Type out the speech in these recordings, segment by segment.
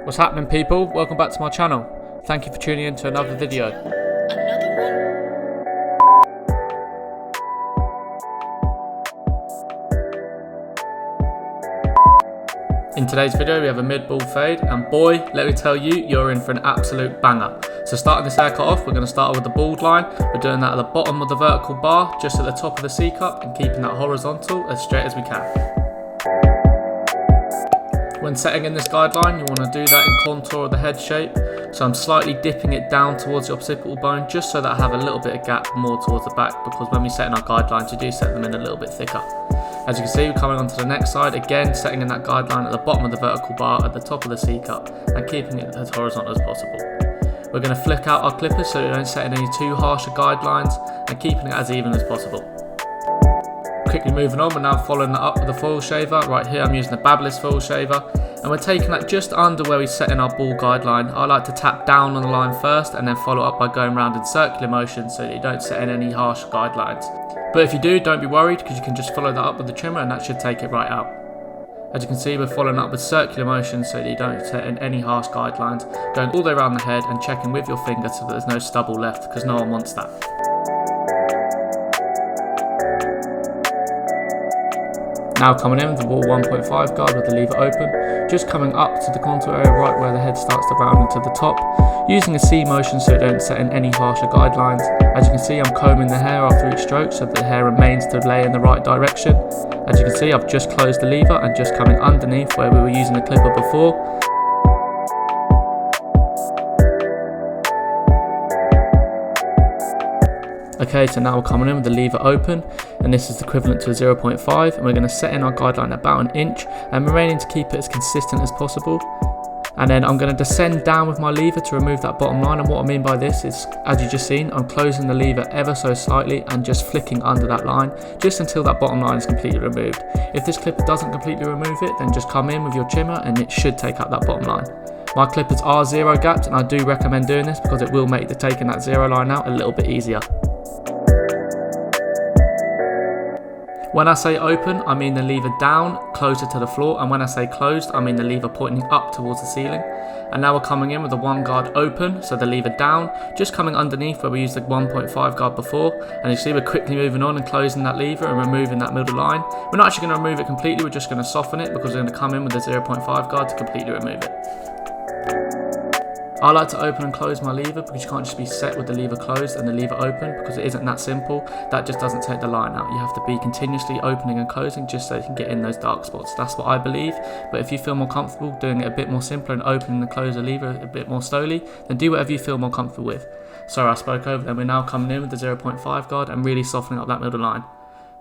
What's happening, people? Welcome back to my channel. Thank you for tuning in to another video. In today's video we have a mid-ball fade, and boy, let me tell you, you're in for an absolute banger. So starting this haircut off, we're going to start with the bald line. We're doing that at the bottom of the vertical bar, just at the top of the C-cup, and keeping that horizontal as straight as we can. When setting in this guideline, you want to do that in contour of the head shape. So I'm slightly dipping it down towards the occipital bone, just so that I have a little bit of gap more towards the back, because when we set in our guidelines, you do set them in a little bit thicker. As you can see, we're coming onto the next side, again setting in that guideline at the bottom of the vertical bar at the top of the C-cup, and keeping it as horizontal as possible. We're going to flick out our clippers so we don't set in any too harsher guidelines, and keeping it as even as possible. Quickly moving on, we're now following that up with a foil shaver. Right here I'm using the BLURRY foil shaver, and we're taking that just under where we set in our ball guideline. I like to tap down on the line first and then follow up by going around in circular motion so that you don't set in any harsh guidelines. But if you do, don't be worried, because you can just follow that up with the trimmer and that should take it right out. As you can see, we're following up with circular motion so that you don't set in any harsh guidelines, going all the way around the head and checking with your finger so that there's no stubble left, because no one wants that. Now coming in with the ball 1.5 guard with the lever open, just coming up to the contour area right where the head starts to round into the top, using a C motion so you don't set in any harsher guidelines. As you can see, I'm combing the hair after each stroke so that the hair remains to lay in the right direction. As you can see, I've just closed the lever and just coming underneath where we were using the clipper before. Okay, so now we're coming in with the lever open, and this is equivalent to a 0.5, and we're going to set in our guideline about an inch, and remaining to keep it as consistent as possible. And then I'm going to descend down with my lever to remove that bottom line, and what I mean by this is, as you just seen, I'm closing the lever ever so slightly and just flicking under that line, just until that bottom line is completely removed. If this clipper doesn't completely remove it, then just come in with your trimmer and it should take out that bottom line. My clippers are zero gapped, and I do recommend doing this because it will make the taking that zero line out a little bit easier. When I say open, I mean the lever down, closer to the floor, and when I say closed, I mean the lever pointing up towards the ceiling. And now we're coming in with the 1 guard open, so the lever down, just coming underneath where we used the 1.5 guard before, and you see we're quickly moving on and closing that lever and removing that middle line. We're not actually going to remove it completely, we're just going to soften it because we're going to come in with the 0.5 guard to completely remove it. I like to open and close my lever because you can't just be set with the lever closed and the lever open, because it isn't that simple. That just doesn't take the line out. You have to be continuously opening and closing just so you can get in those dark spots. That's what I believe, but if you feel more comfortable doing it a bit more simpler and opening and closing the lever a bit more slowly, then do whatever you feel more comfortable with. Sorry, I spoke over, then we're now coming in with the 0.5 guard and really softening up that middle line.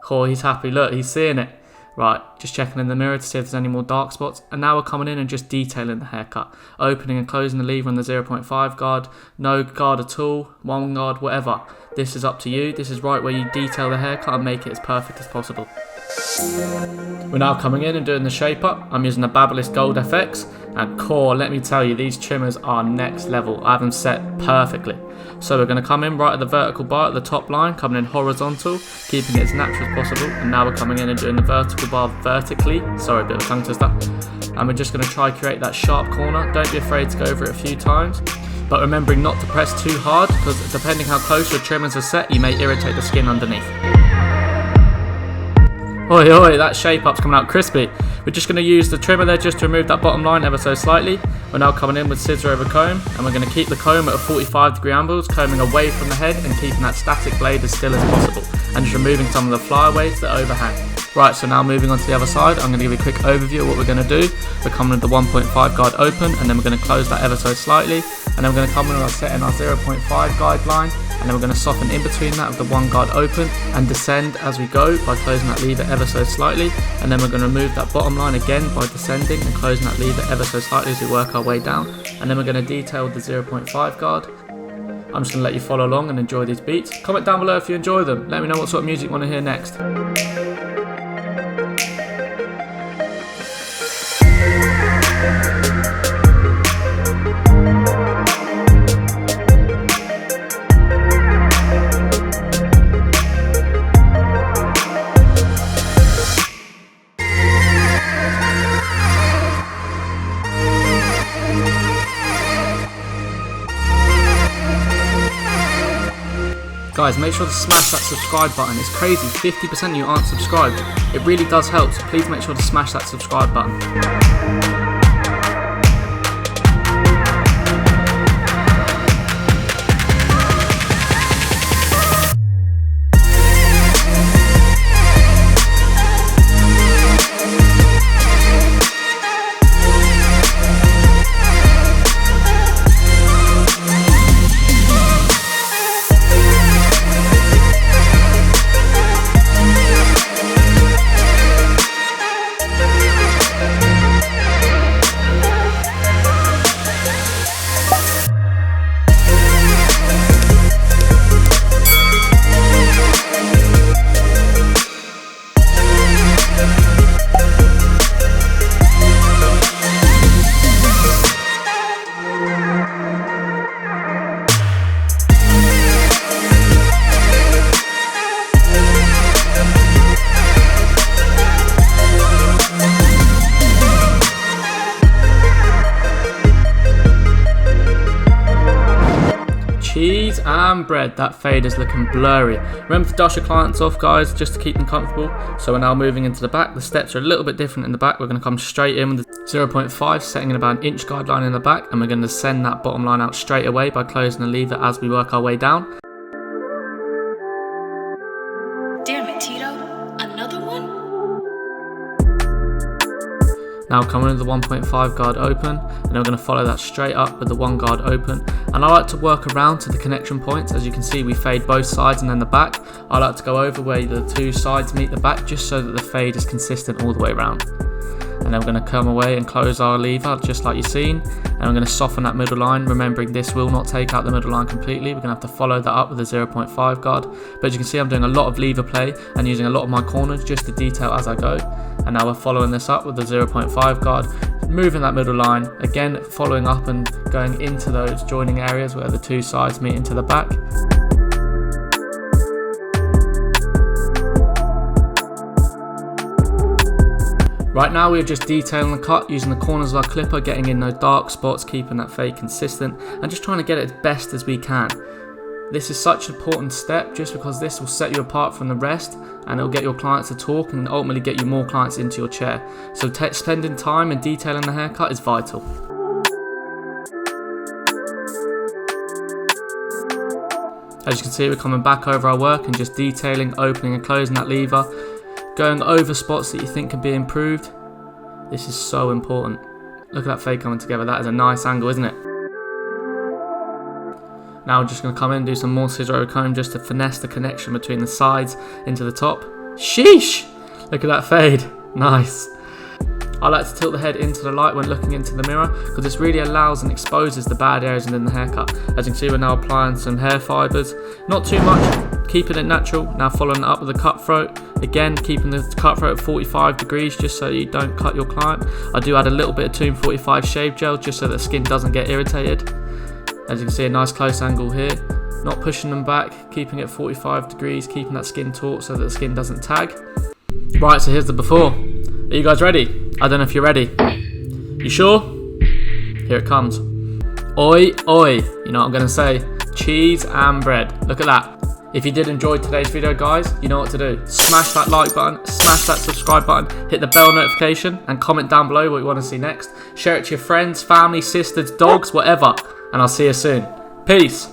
Oh, he's happy, look, he's seeing it. Right, just checking in the mirror to see if there's any more dark spots, and now we're coming in and just detailing the haircut, opening and closing the lever on the 0.5 guard, no guard at all, 1 guard, whatever. This is up to you. This is right where you detail the haircut and make it as perfect as possible. We're now coming in and doing the shape up. I'm using the BLURRY Gold FX, and core, let me tell you, these trimmers are next level. I have them set perfectly. So we're going to come in right at the vertical bar at the top line, coming in horizontal, keeping it as natural as possible. And now we're coming in and doing the vertical bar vertically. Sorry, a bit of a tongue twister. And we're just going to try create that sharp corner. Don't be afraid to go over it a few times, but remembering not to press too hard, because depending how close your trimmers are set, you may irritate the skin underneath. Oi, oi, that shape up's coming out crispy. We're just going to use the trimmer there just to remove that bottom line ever so slightly. We're now coming in with scissor over comb, and we're going to keep the comb at a 45-degree angle, combing away from the head and keeping that static blade as still as possible, and just removing some of the flyaways that overhang. Right, so now moving on to the other side, I'm going to give you a quick overview of what we're going to do. We're coming with the 1.5 guard open, and then we're going to close that ever so slightly, and then we're going to come in and set in our 0.5 guideline, and then we're going to soften in between that with the 1 guard open and descend as we go by closing that lever ever so slightly, and then we're going to remove that bottom line again by descending and closing that lever ever so slightly as we work our way down, and then we're going to detail the 0.5 guard. I'm just going to let you follow along and enjoy these beats. Comment down below if you enjoy them. Let me know what sort of music you want to hear next. Guys, make sure to smash that subscribe button. It's crazy, 50% of you aren't subscribed. It really does help, so please make sure to smash that subscribe button. Cheese and bread. That fade is looking blurry. Remember to dust your clients off, guys, just to keep them comfortable. So we're now moving into the back. The steps are a little bit different in the back. We're going to come straight in with the 0.5, setting in about an inch guideline in the back, and we're going to send that bottom line out straight away by closing the lever as we work our way down. Damn it, Tito. Another one? Now coming with the 1.5 guard open, and we're going to follow that straight up with the 1 guard open. And I like to work around to the connection points. As you can see, we fade both sides and then the back. I like to go over where the 2 sides meet the back, just so that the fade is consistent all the way around. And then we're going to come away and close our lever just like you've seen, and we're going to soften that middle line, remembering this will not take out the middle line completely. We're going to have to follow that up with a 0.5 guard, but as you can see, I'm doing a lot of lever play and using a lot of my corners just to detail as I go. And now we're following this up with the 0.5 guard, moving that middle line, again following up and going into those joining areas where the 2 sides meet into the back. Right now we're just detailing the cut, using the corners of our clipper, getting in those dark spots, keeping that fade consistent, and just trying to get it as best as we can. This is such an important step, just because this will set you apart from the rest, and it'll get your clients to talk and ultimately get you more clients into your chair. So spending time and detailing the haircut is vital. As you can see, we're coming back over our work and just detailing, opening and closing that lever, going over spots that you think can be improved. This is so important. Look at that fade coming together. That is a nice angle, isn't it? Now we're just going to come in and do some more scissor over comb just to finesse the connection between the sides into the top. Sheesh! Look at that fade. Nice. I like to tilt the head into the light when looking into the mirror, because this really allows and exposes the bad areas within the haircut. As you can see, we're now applying some hair fibres. Not too much, keeping it natural. Now following it up with a cut throat. Again, keeping the cut throat at 45 degrees just so you don't cut your client. I do add a little bit of Tomb 45 shave gel just so the skin doesn't get irritated. As you can see, a nice close angle here. Not pushing them back, keeping it 45 degrees, keeping that skin taut so that the skin doesn't tag. Right, so here's the before. Are you guys ready? I don't know if you're ready. You sure? Here it comes. Oi, oi. You know what I'm going to say. Cheese and bread. Look at that. If you did enjoy today's video, guys, you know what to do. Smash that like button, smash that subscribe button, hit the bell notification, and comment down below what you want to see next. Share it to your friends, family, sisters, dogs, whatever. And I'll see you soon. Peace.